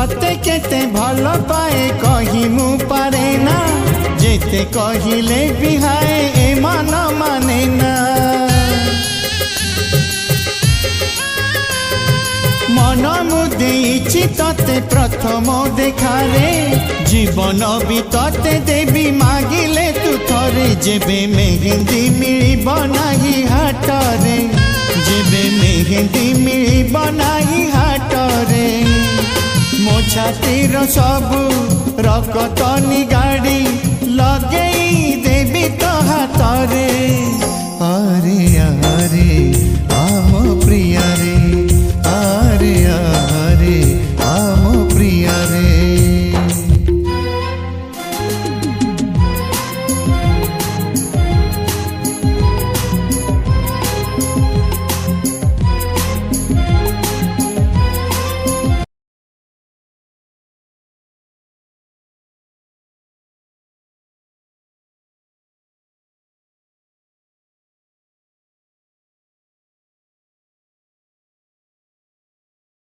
तते केते भल पाए कही मु पारे ना जेते कहिले बिहाए ए मन माने ना मन मुदेइछि तते प्रथम देखारे जीवन भी तते देवी मागिले तू थरे जेबे मेहंदी मिलिब नाही हाटरे जेबे मेहंदी मिलिब नाही हाटरे मो छातीर सबु रकतनी गाड़ी लगेई देवी तो हाथरे।